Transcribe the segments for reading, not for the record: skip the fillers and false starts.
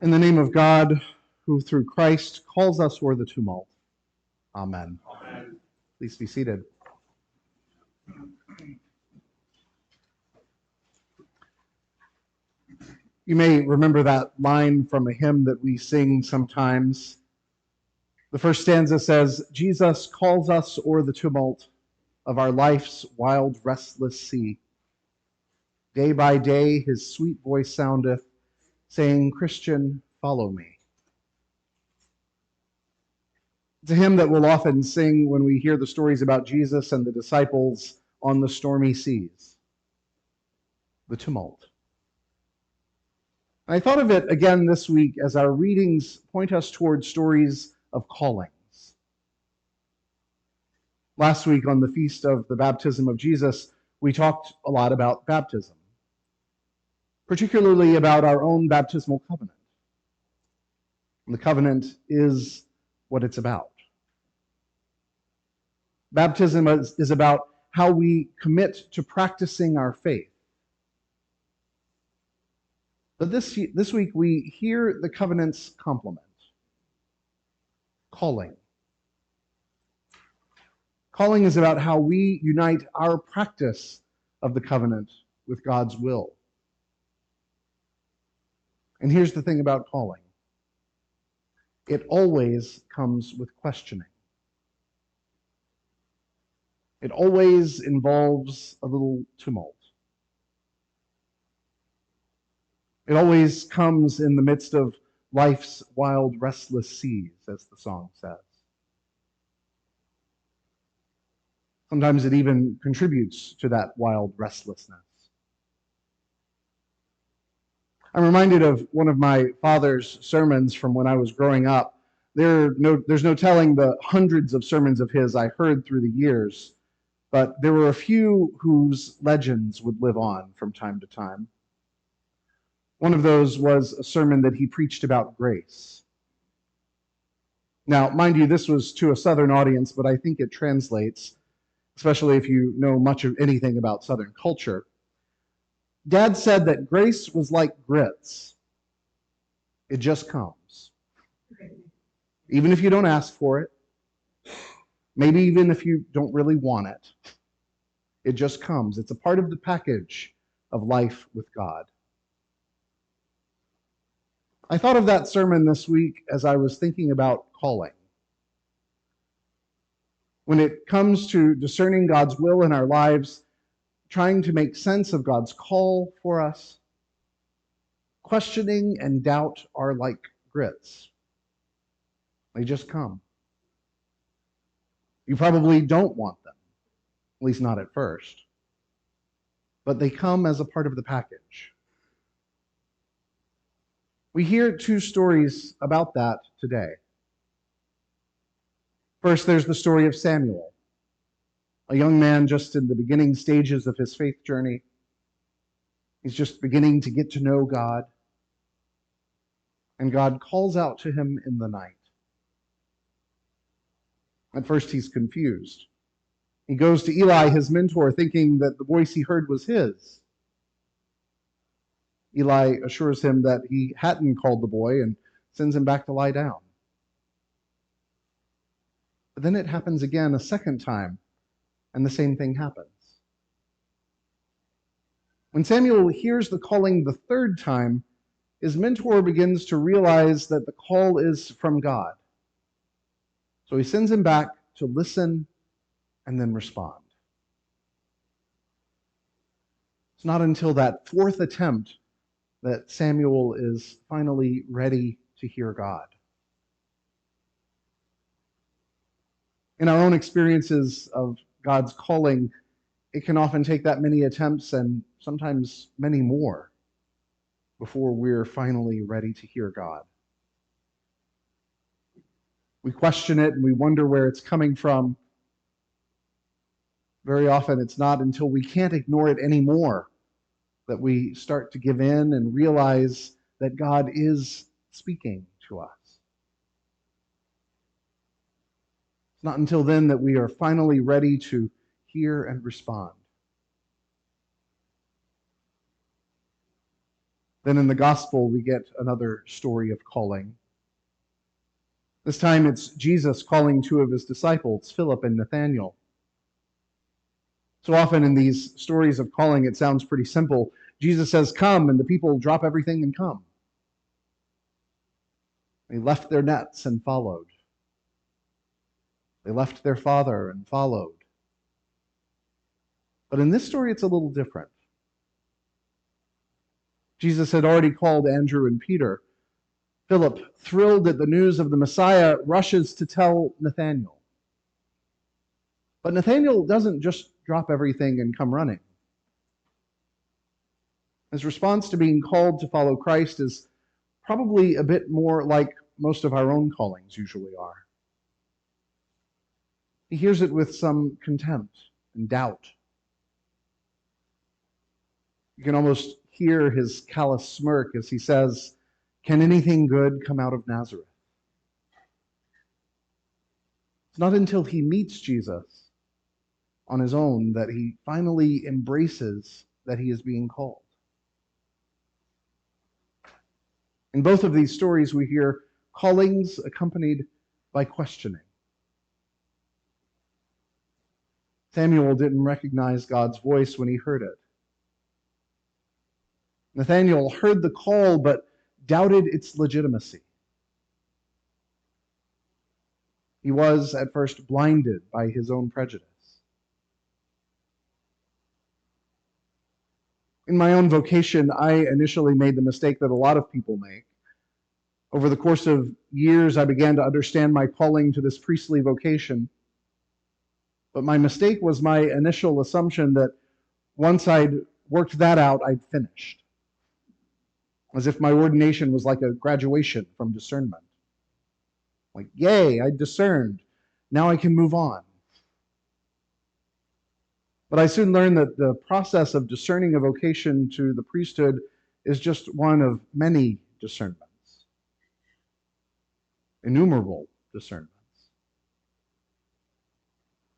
In the name of God, who through Christ calls us o'er the tumult. Amen. Amen. Please be seated. You may remember that line from a hymn that we sing sometimes. The first stanza says, Jesus calls us o'er the tumult of our life's wild, restless sea. Day by day his sweet voice soundeth, saying, Christian, follow me. It's a hymn that we'll often sing when we hear the stories about Jesus and the disciples on the stormy seas. The tumult. I thought of it again this week as our readings point us toward stories of callings. Last week on the feast of the baptism of Jesus, we talked a lot about baptism, particularly about our own baptismal covenant. And the covenant is what it's about. Baptism is about how we commit to practicing our faith. But this week we hear the covenant's complement, calling. Calling is about how we unite our practice of the covenant with God's will. And here's the thing about calling. It always comes with questioning. It always involves a little tumult. It always comes in the midst of life's wild, restless seas, as the song says. Sometimes it even contributes to that wild restlessness. I'm reminded of one of my father's sermons from when I was growing up. There's no telling the hundreds of sermons of his I heard through the years, but there were a few whose legends would live on from time to time. One of those was a sermon that he preached about grace. Now, mind you, this was to a Southern audience, but I think it translates, especially if you know much of anything about Southern culture. Dad said that grace was like grits. It just comes. Even if you don't ask for it, maybe even if you don't really want it, it just comes. It's a part of the package of life with God. I thought of that sermon this week as I was thinking about calling. When it comes to discerning God's will in our lives, trying to make sense of God's call for us, questioning and doubt are like grits. They just come. You probably don't want them, at least not at first, but they come as a part of the package. We hear two stories about that today. First, there's the story of Samuel, a young man just in the beginning stages of his faith journey. He's just beginning to get to know God, and God calls out to him in the night. At first, he's confused. He goes to Eli, his mentor, thinking that the voice he heard was his. Eli assures him that he hadn't called the boy and sends him back to lie down. But then it happens again a second time, and the same thing happens. When Samuel hears the calling the third time, his mentor begins to realize that the call is from God. So he sends him back to listen and then respond. It's not until that fourth attempt that Samuel is finally ready to hear God. In our own experiences of God's calling, it can often take that many attempts and sometimes many more before we're finally ready to hear God. We question it and we wonder where it's coming from. Very often it's not until we can't ignore it anymore that we start to give in and realize that God is speaking to us. It's not until then that we are finally ready to hear and respond. Then in the gospel, we get another story of calling. This time it's Jesus calling two of his disciples, Philip and Nathanael. So often in these stories of calling, it sounds pretty simple. Jesus says, "Come," and the people drop everything and come. They left their nets and followed. They left their father and followed. But in this story, it's a little different. Jesus had already called Andrew and Peter. Philip, thrilled at the news of the Messiah, rushes to tell Nathanael. But Nathanael doesn't just drop everything and come running. His response to being called to follow Christ is probably a bit more like most of our own callings usually are. He hears it with some contempt and doubt. You can almost hear his callous smirk as he says, "Can anything good come out of Nazareth?" It's not until he meets Jesus on his own that he finally embraces that he is being called. In both of these stories, we hear callings accompanied by questioning. Samuel didn't recognize God's voice when he heard it. Nathanael heard the call but doubted its legitimacy. He was at first blinded by his own prejudice. In my own vocation, I initially made the mistake that a lot of people make. Over the course of years, I began to understand my calling to this priestly vocation. But my mistake was my initial assumption that once I'd worked that out, I'd finished. As if my ordination was like a graduation from discernment. Like, yay, I discerned. Now I can move on. But I soon learned that the process of discerning a vocation to the priesthood is just one of many discernments. Innumerable discernments.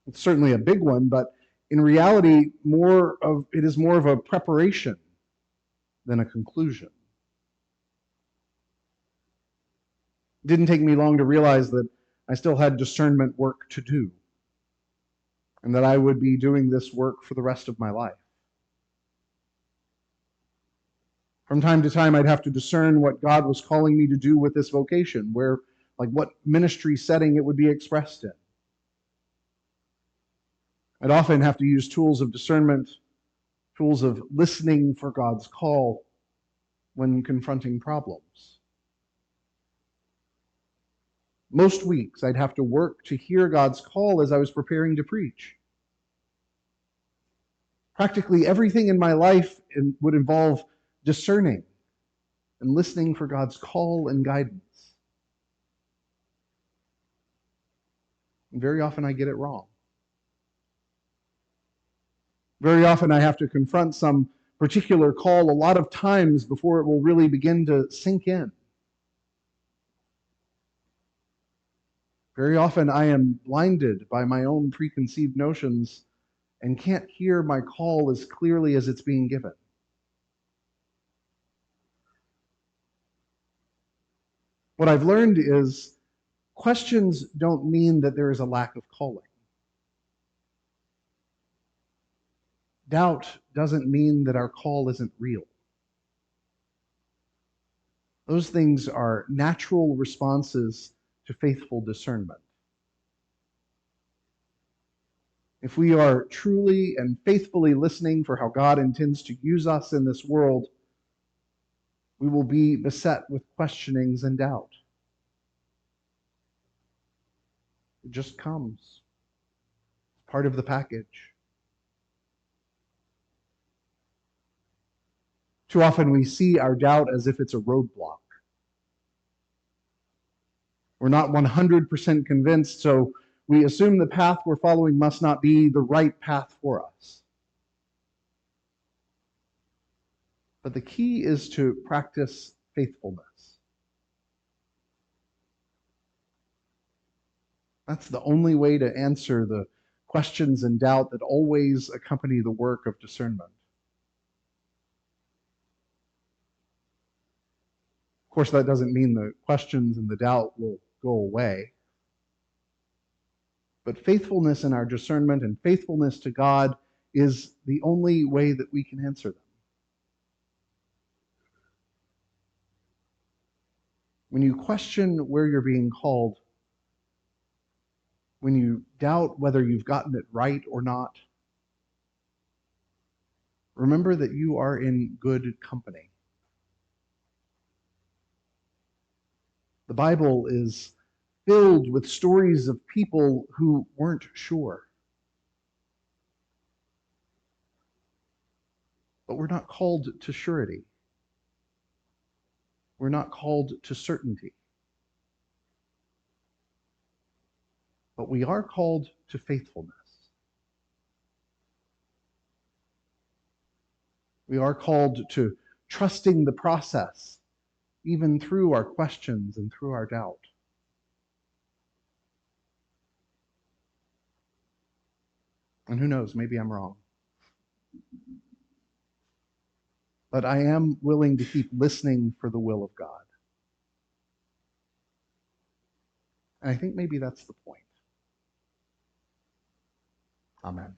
It's certainly a big one, but in reality, it is more of a preparation than a conclusion. It didn't take me long to realize that I still had discernment work to do, and that I would be doing this work for the rest of my life. From time to time, I'd have to discern what God was calling me to do with this vocation, what ministry setting it would be expressed in. I'd often have to use tools of discernment, tools of listening for God's call when confronting problems. Most weeks, I'd have to work to hear God's call as I was preparing to preach. Practically everything in my life would involve discerning and listening for God's call and guidance. And very often I get it wrong. Very often I have to confront some particular call a lot of times before it will really begin to sink in. Very often I am blinded by my own preconceived notions and can't hear my call as clearly as it's being given. What I've learned is questions don't mean that there is a lack of calling. Doubt doesn't mean that our call isn't real. Those things are natural responses to faithful discernment. If we are truly and faithfully listening for how God intends to use us in this world, we will be beset with questionings and doubt. It just comes. It's part of the package. Too often we see our doubt as if it's a roadblock. We're not 100% convinced, so we assume the path we're following must not be the right path for us. But the key is to practice faithfulness. That's the only way to answer the questions and doubt that always accompany the work of discernment. course, that doesn't mean the questions and the doubt will go away. But faithfulness in our discernment and faithfulness to God is the only way that we can answer them. When you question where you're being called, when you doubt whether you've gotten it right or not, remember that you are in good company. The Bible is filled with stories of people who weren't sure. But we're not called to surety. We're not called to certainty. But we are called to faithfulness. We are called to trusting the process, even through our questions and through our doubt. And who knows, maybe I'm wrong. But I am willing to keep listening for the will of God. And I think maybe that's the point. Amen.